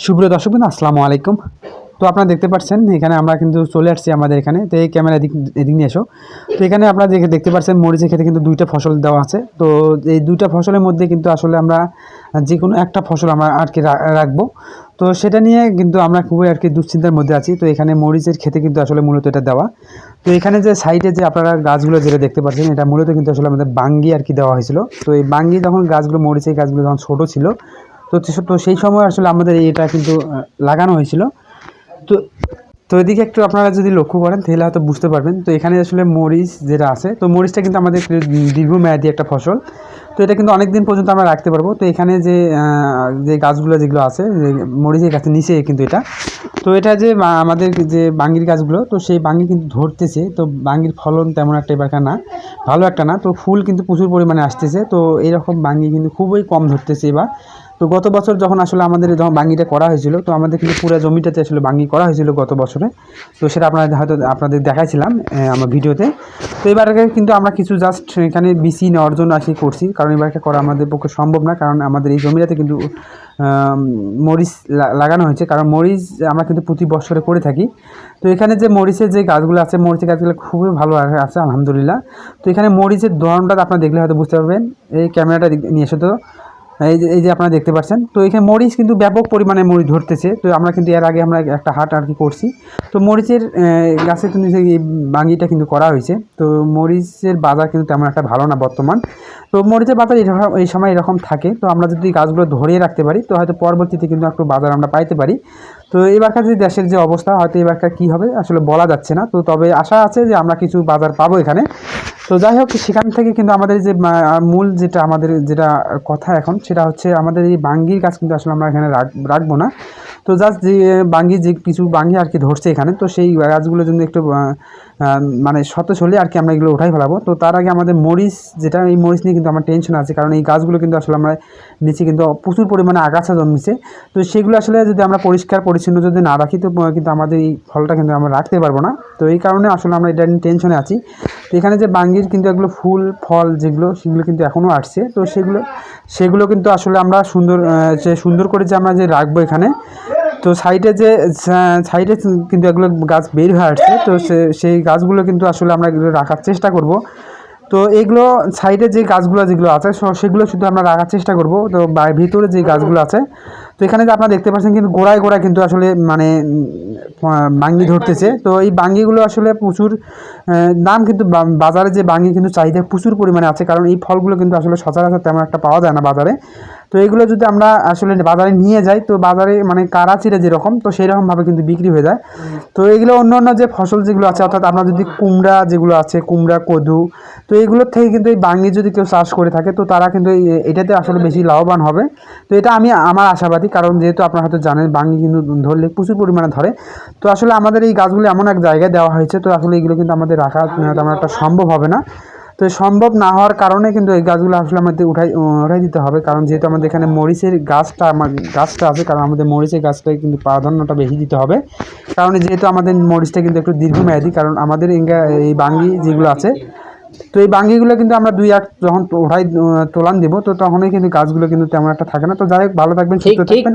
সুপ্রিয় দর্শকবৃন্দ আসসালামু আলাইকুম। তো আপনারা দেখতে পাচ্ছেন এখানে আমরা কিন্তু চলে আসছি আমাদের এখানে। তো এই ক্যামেরা এদিক নিয়ে এসো। তো এখানে আপনারা দেখতে পাচ্ছেন মরিচের ক্ষেতে কিন্তু দুইটা ফসল দেওয়া আছে। তো এই দুইটা ফসলের মধ্যে কিন্তু আসলে আমরা যে কোনো একটা ফসল আমরা আর কি রাখবো। তো সেটা নিয়ে কিন্তু আমরা খুবই আর কি দুশ্চিন্তার মধ্যে আছি। তো এখানে মরিচের ক্ষেতে কিন্তু আসলে মূলত এটা দেওয়া। তো এখানে যে সাইডে যে আপনারা গাছগুলো যেটা দেখতে পাচ্ছেন এটা মূলত কিন্তু আসলে আমাদের বাঙ্গি আর কি দেওয়া হয়েছিল। তো এই বাঙ্গি যখন গাছগুলো মরিচের গাছগুলো যখন ছোটো ছিল তো সেই সময় আসলে আমাদের এটা কিন্তু লাগানো হয়েছিল। তো তো এদিকে একটু আপনারা যদি লক্ষ্য করেন তাহলে হয়তো বুঝতে পারবেন। তো এখানে আসলে মরিচ যেটা আছে, তো মরিচটা কিন্তু আমাদের দীর্ঘমেয়াদী একটা ফসল। তো এটা কিন্তু অনেক দিন পর্যন্ত আমরা রাখতে পারবো। তো এখানে যে যে গাছগুলো যেগুলো আছে, যে মরিচের গাছের নিচে কিন্তু এটা, তো এটা যে আমাদের যে বাঙ্গির গাছগুলো, তো সেই বাঙ্গি কিন্তু ধরতেছে। তো বাঙ্গির ফলন তেমন একটা এবার না, ভালো একটা না। তো ফুল কিন্তু প্রচুর পরিমাণে আসতেছে। তো এইরকম বাঙ্গি কিন্তু খুবই কম ধরতেছে এবার। তো গত বছর যখন আসলে আমাদের যখন বাঙ্গিটা করা হয়েছিল, তো আমাদের কিন্তু পুরো জমিটাতে আসলে বাঙ্গি করা হয়েছিল গত বছরে। তো সেটা আপনাদের দেখাইছিলাম আমার ভিডিওতে। তো এবার কিন্তু আমরা কিছু জাস্ট এখানে বিসি নেওয়ার জন্য আসি করছি, কারণ এবারটা করা আমাদের পক্ষে সম্ভব না, কারণ আমাদের এই জমিটাতে কিন্তু মরিচ লাগানো হয়েছে। কারণ মরিচ আমরা কিন্তু প্রতি বছরে করে থাকি। তো এখানে যে মরিচের যে গাছগুলো আছে, মরিচের গাছগুলো খুবই ভালো আছে আলহামদুলিল্লাহ। তো এখানে মরিচের ধরনটা আপনারা দেখলে হয়তো বুঝতে পারবেন। এই ক্যামেরাটা নিয়ে এসে তো এই যে আপনারা দেখতে পাচ্ছেন, তো এখানে মরিচ কিন্তু ব্যাপক পরিমাণে মরিচ ধরতেছে। তো আমরা কিন্তু এর আগে আমরা একটা হাট আর কি করছি। তো মরিচের গাছে কিন্তু এই বাঙ্গিটা কিন্তু করা হয়েছে। তো মরিচের বাজার কিন্তু তেমন একটা ভালো না বর্তমান। তো মরিচের বাজার এই সময় এরকম থাকে। তো আমরা যদি গাছগুলো ধরিয়ে রাখতে পারি, তো হয়তো পরবর্তীতে কিন্তু একটু বাজার আমরা পাইতে পারি। তো এবারকার যে দেশের যে অবস্থা, হয়তো এবারকার কী হবে আসলে বলা যাচ্ছে না। তো তবে আশা আছে যে আমরা কিছু বাজার পাবো এখানে। তো যাই হোক, সেখান থেকে কিন্তু আমাদের যে মূল যেটা আমাদের যেটা কথা এখন, সেটা হচ্ছে আমাদের এই বাঙ্গির গাছ কিন্তু আসলে আমরা এখানে রাখবো না। তো জাস্ট যে বাঙ্গি যে কিছু বাঙ্গি আর কি ধরছে এখানে, তো সেই গাছগুলো যদি একটু মানে সতেজ হলে আর কি আমরা এগুলো উঠাই ফেলাবো। তো তার আগে আমাদের মরিচ যেটা, এই মরিচ নিয়ে কিন্তু আমার টেনশন আছে, কারণ এই গাছগুলো কিন্তু আসলে আমরা নিচে কিন্তু প্রচুর পরিমাণে আগাছা জন্মেছে। তো সেগুলো আসলে যদি আমরা পরিষ্কার পরিচ্ছন্ন যদি না রাখি, তো কিন্তু আমাদের এই ফলটা কিন্তু আমরা রাখতে পারবো না। তো এই কারণে আসলে আমরা এটা নিয়ে টেনশনে আছি। তো এখানে যে বাঙ্গির কিন্তু এগুলো ফুল ফল যেগুলো, সেগুলো কিন্তু এখনও আসছে। তো সেগুলো কিন্তু আসলে আমরা সুন্দর করে যে আমরা যে রাখবো এখানে। তো সাইডে কিন্তু এগুলো গাছ বের হয়ে আসছে। তো সেই গাছগুলো কিন্তু আসলে আমরা এগুলো রাখার চেষ্টা করব। তো এইগুলো সাইডে যে গাছগুলো যেগুলো আছে, সেগুলো শুধু আমরা রাখার চেষ্টা করব। তো ভিতরে যে গাছগুলো আছে, তো এখানে যে আপনারা দেখতে পাচ্ছেন কিন্তু গোড়ায় কিন্তু আসলে মানে বাঙ্গি ধরতেছে। তো এই বাঙ্গিগুলো আসলে প্রচুর দাম, কিন্তু বাজারে যে বাঙ্গি কিন্তু চাহিদা প্রচুর পরিমাণে আছে, কারণ এই ফলগুলো কিন্তু আসলে সচরাচর তেমন একটা পাওয়া যায় না বাজারে। তো এগুলো যদি আমরা আসলে বাজারে নিয়ে যাই, তো বাজারে মানে কারাচিরে যেরকম, তো সেই রকমভাবে কিন্তু বিক্রি হয়ে যায়। তো এগুলো অন্য যে ফসল যেগুলো আছে, অর্থাৎ আমরা যদি কুমড়া যেগুলো আছে, কুমড়া কদু, তো এইগুলোর থেকে কিন্তু এই বাঙ্গি যদি কেউ চাষ করে থাকে, তো তারা কিন্তু এটাতে আসলে বেশি লাভবান হবে। তো এটা আমার আশাবাদী, কারণ যেহেতু আপনারা হয়তো জানেন বাঙ্গি কিন্তু ধরলে প্রচুর পরিমাণে ধরে। তো আসলে আমাদের এই গাছগুলো এমন এক জায়গায় দেওয়া হয়েছে, তো আসলে এগুলো কিন্তু আমাদের রাখা তেমন একটা সম্ভব হবে না। তো সম্ভব না হওয়ার কারণে কিন্তু এই গাছগুলো আসলে আমাদের উঠাই দিতে হবে, কারণ যেহেতু আমাদের এখানে মরিচের গাছটা আছে, কারণ আমাদের মরিচের গাছটাই কিন্তু প্রাধান্যটা বেশি দিতে হবে। কারণ যেহেতু আমাদের মরিচটা কিন্তু একটু দীর্ঘমেয়াদী, কারণ আমাদের এই বাঙ্গি যেগুলো আছে, তো এই বাঙ্গিগুলো কিন্তু আমরা যখন তোলান দিব, তো তখনই কিন্তু গাছগুলো কিন্তু তেমন একটা থাকে না। তো যাই হোক, ভালো থাকবেন, সুস্থ থাকবেন।